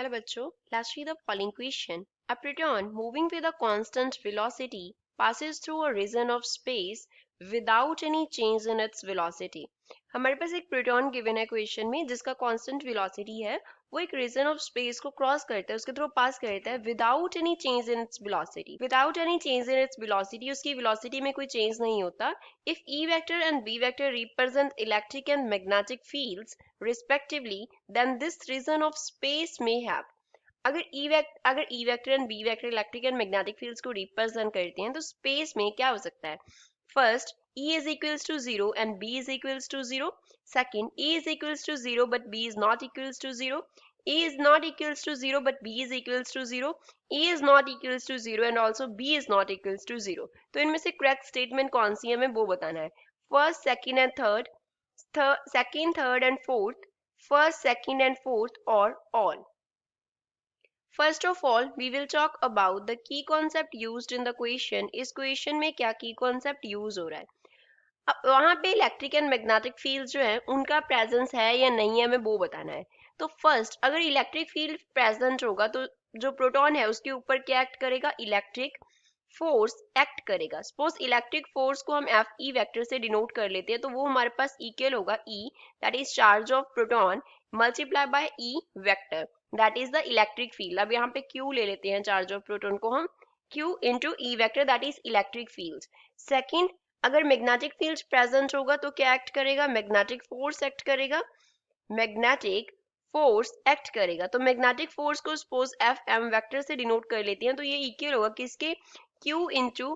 Hello bachcho, let's read the following question. A proton moving with a constant velocity passes through a region of space without any change in its velocity. हमारे पास एक proton given है question में जिसका constant velocity है, वो एक region of space को cross करता है, उसके थ्रू पास करता है without any change in its velocity. Without any change in its velocity, उसकी वेलोसिटी में कोई चेंज नहीं होता। If E vector and B vector represent electric and magnetic fields respectively, then this region of space may have। अगर E vector and B vector electric and magnetic fields को represent करते हैं तो space में क्या हो सकता है? First, E is equals to 0 and B is equals to 0. Second, E is equals to 0 but B is not equals to 0. E is not equals to 0 but B is equals to 0. E is not equals to 0 and also B is not equals to 0. तो इनमें से correct statement कौन सी है हमें वो बताना है। First, second and third, second, third and fourth, first, second and fourth, or all? First of all, we will talk about the key concept used in the question. इस question में क्या key concept use हो रहा है? अब वहां पे electric and magnetic field जो है उनका प्रेजेंस है या नहीं है हमें वो बताना है। तो फर्स्ट, अगर इलेक्ट्रिक फील्ड प्रेजेंट होगा तो जो प्रोटॉन है उसके ऊपर क्या एक्ट करेगा? इलेक्ट्रिक फोर्स एक्ट करेगा। सपोज इलेक्ट्रिक फोर्स को हम एफ ई वेक्टर से डिनोट कर लेते हैं तो वो हमारे पास इक्वल होगा E, that is charge of proton, multiply by E vector, that is the electric field. अब यहाँ पे क्यू ले लेते हैं, चार्ज ऑफ प्रोटॉन को हम Q into E vector, that is electric field. Second, अगर मैग्नेटिक फील्ड प्रेजेंट होगा तो क्या एक्ट करेगा? मैग्नेटिक फोर्स एक्ट करेगा। मैग्नेटिक फोर्स एक्ट करेगा तो मैग्नेटिक फोर्स को सपोज एफ एम वेक्टर से डिनोट कर लेते हैं तो ये इक्वल होगा किसके? Q into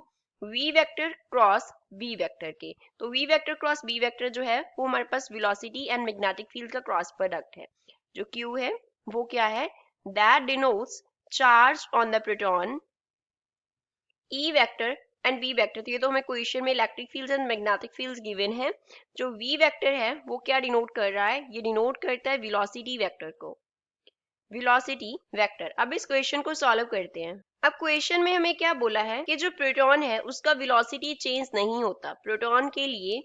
V vector cross B vector के। तो V vector cross B vector जो है वो हमारे पास वेलोसिटी एंड मैग्नेटिक फील्ड का क्रॉस प्रोडक्ट है। जो Q है वो क्या है? That denotes charge on the proton, E vector and V vector. तो ये तो हमें क्वेश्चन में electric fields and magnetic fields given है। जो वी वेक्टर है वो क्या डिनोट कर रहा है? ये डिनोट करता है वेलोसिटी वेक्टर को, वेलोसिटी वेक्टर। अब इस क्वेश्चन को सॉल्व करते हैं। अब क्वेश्चन में हमें क्या बोला है कि जो प्रोटॉन है उसका वेलोसिटी चेंज नहीं होता। प्रोटॉन के लिए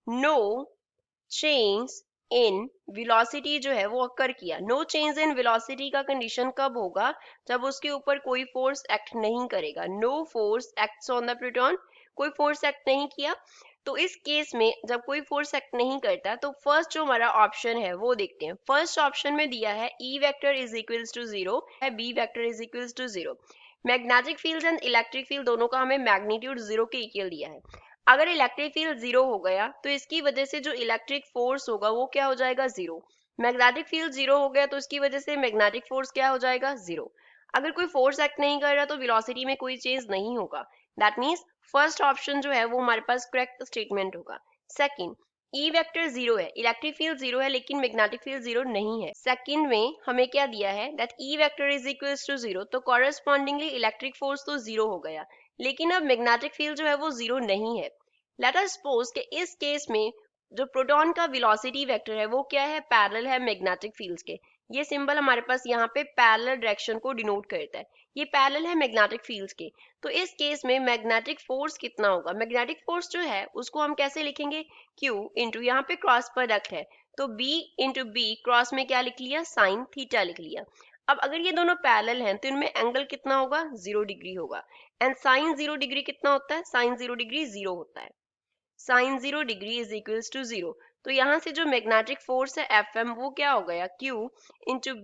नो चेंज इन वेलोसिटी जो है वो अकर किया। नो चेंज इन वेलोसिटी का कंडीशन कब होगा? जब उसके ऊपर कोई फोर्स एक्ट नहीं करेगा। No force acts on the proton, कोई फोर्स एक्ट नहीं किया। तो इस केस में जब कोई फोर्स एक्ट नहीं करता तो फर्स्ट जो हमारा ऑप्शन है वो देखते हैं। फर्स्ट ऑप्शन में दिया है E vector is equals to 0 है, B vector is equals to 0। Magnetic field and electric field दोनों का हमें मैग्नीट्यूड 0 के इक्वल दिया है। अगर इलेक्ट्रिक फील्ड 0 हो गया तो इसकी वजह से जो इलेक्ट्रिक फोर्स होगा वो क्या हो जाएगा? 0। मैग्नेटिक फील्ड 0 हो गया तो इसकी वजह से मैग्नेटिक फोर्स क्या हो जाएगा? 0। अगर कोई फोर्स एक्ट नहीं कर रहा तो वेलोसिटी में कोई चेंज नहीं होगा। दैट मीन्स फर्स्ट ऑप्शन जो है वो हमारे पास करेक्ट स्टेटमेंट होगा। सेकंड, ई वेक्टर 0 है, इलेक्ट्रिक फील्ड 0 है लेकिन मैग्नेटिक फील्ड 0 नहीं है। सेकंड में हमें क्या दिया है? That E vector is equals to 0, तो कॉरेस्पॉन्डिंगली इलेक्ट्रिक फोर्स तो 0 हो गया लेकिन अब मैग्नेटिक फील्ड जो है वो 0 नहीं है। लेट अस सपोज कि इस केस में जो प्रोटॉन का वेलोसिटी वेक्टर है वो क्या है? पैरेलल है मैग्नेटिक फील्ड्स के। ये सिंबल हमारे पास यहाँ पे पैरेलल डायरेक्शन को डिनोट करता है, ये पैरेलल है मैग्नेटिक फील्ड्स के। तो इस केस में मैग्नेटिक फोर्स कितना होगा? मैग्नेटिक फोर्स जो है उसको हम कैसे लिखेंगे? Q इंटू यहाँ पे क्रॉस प्रोडक्ट है तो B इंटू बी, क्रॉस में क्या लिख लिया? साइन थीटा लिख लिया। अब अगर ये दोनों पैरेलल हैं तो इनमें एंगल कितना होगा? 0 डिग्री होगा। एंड साइन 0 डिग्री कितना होता है? साइन 0 डिग्री 0 होता है। Sine 0 degree is equals to 0। तो यहाँ से जो मैग्नेटिक फोर्स है Fm वो क्या हो गया? Q into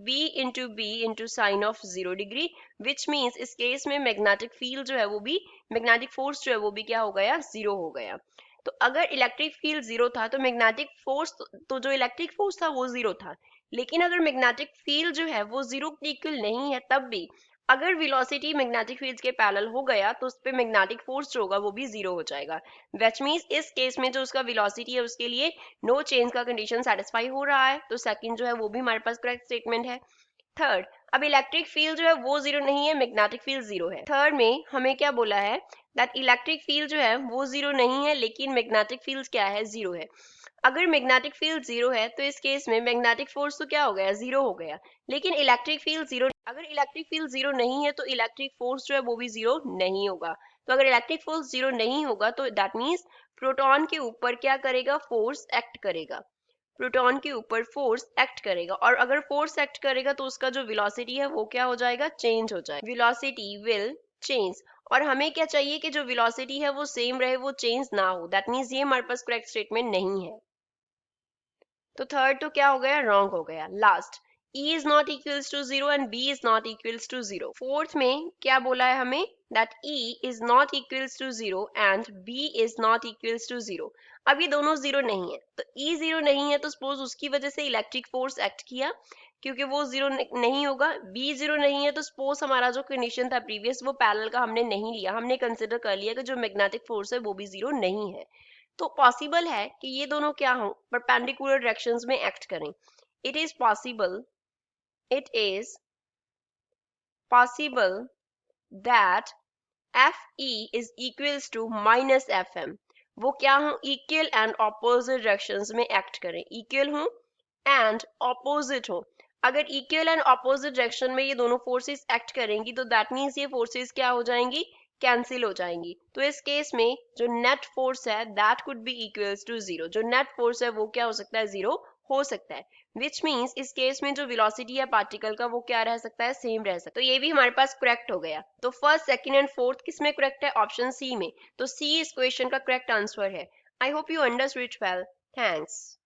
B into sine of 0 degree, which means इस केस में मैग्नेटिक फील्ड जो है वो भी, मैग्नेटिक फोर्स जो है वो भी क्या हो गया? 0 हो गया। तो अगर इलेक्ट्रिक फील्ड 0 था तो मैग्नेटिक फोर्स, तो जो इलेक्ट्रिक फोर्स था वो 0 था। लेकिन अगर मैग्नेटिक फील्ड जो है वो 0 के इक्वल नहीं है तब भी अगर वेलोसिटी मैग्नेटिक फील्ड के पैरेलल हो गया तो उस पे मैग्नेटिक फोर्स जो होगा वो भी 0 हो जाएगा। व्हिच मींस इस केस में जो उसका वेलोसिटी है उसके लिए नो चेंज का कंडीशन सेटिस्फाई हो रहा है, तो सेकंड जो है वो भी हमारे पास करेक्ट स्टेटमेंट है। थर्ड, अब इलेक्ट्रिक फील्ड जो है वो 0 नहीं है, मैग्नेटिक फील्ड 0 है। थर्ड में हमें क्या बोला है? दैट इलेक्ट्रिक फील्ड जो है वो 0 नहीं है लेकिन मैग्नेटिक फील्ड क्या है? 0 है। अगर मैग्नेटिक फील्ड 0 है तो इस केस में मैग्नेटिक फोर्स तो क्या हो गया? 0 हो गया। लेकिन इलेक्ट्रिक फील्ड 0, अगर इलेक्ट्रिक फील्ड 0 नहीं है तो इलेक्ट्रिक फोर्स जो है वो भी 0 नहीं होगा। तो अगर इलेक्ट्रिक फोर्स 0 नहीं होगा तो दैट मीन्स प्रोटॉन के ऊपर क्या करेगा? फोर्स एक्ट करेगा। प्रोटॉन के ऊपर फोर्स एक्ट करेगा, और अगर फोर्स एक्ट करेगा तो उसका जो वेलोसिटी है वो क्या हो जाएगा, चेंज हो जाएगा, वेलोसिटी विल चेंज। और हमें क्या चाहिए कि जो वेलोसिटी है वो सेम रहे, वो चेंज ना हो, दैट मीन्स ये हमारे पास करेक्ट स्टेटमेंट नहीं है। तो थर्ड तो क्या हो गया, रॉन्ग हो गया। Last, E is not equals to 0 and B is not equals to 0। Fourth में क्या बोला है हमें, that E is not equals to 0 and B is not equals to 0। अब ये दोनों जीरो नहीं है, तो E जीरो नहीं है तो सपोज उसकी वजह से इलेक्ट्रिक फोर्स एक्ट किया, क्योंकि वो जीरो नहीं होगा। B जीरो नहीं है तो सपोज हमारा जो कंडीशन था प्रीवियस वो पैरेलल का हमने नहीं लिया, हमने कंसिडर कर लिया कि जो मैग्नेटिक फोर्स है वो भी जीरो नहीं है। तो पॉसिबल है कि ये दोनों क्या हो, परपेंडिकुलर डायरेक्शंस में एक्ट करें। It is possible, it is possible that FE is equals to minus FM। वो क्या हो, इक्वल एंड ऑपोजिट डायरेक्शंस में एक्ट करें, इक्वल हो एंड ऑपोजिट हो। अगर इक्वल एंड ऑपोजिट डायरेक्शन में ये दोनों फोर्सेस एक्ट करेंगी तो दैट मीन्स ये फोर्सेस क्या हो जाएंगी, कैंसिल हो जाएंगी। तो इस केस में जो नेट फोर्स है that could be equals to zero, जो नेट फोर्स है वो क्या हो सकता है, जीरो हो सकता है। विच मीन्स इस केस में जो वेलोसिटी है पार्टिकल का वो क्या रह सकता है, सेम रह सकता है। तो ये भी हमारे पास करेक्ट हो गया। तो फर्स्ट, सेकंड एंड फोर्थ किस में करेक्ट है, ऑप्शन सी में। तो सी इस क्वेश्चन का करेक्ट आंसर है। I hope you understood it well. Thanks.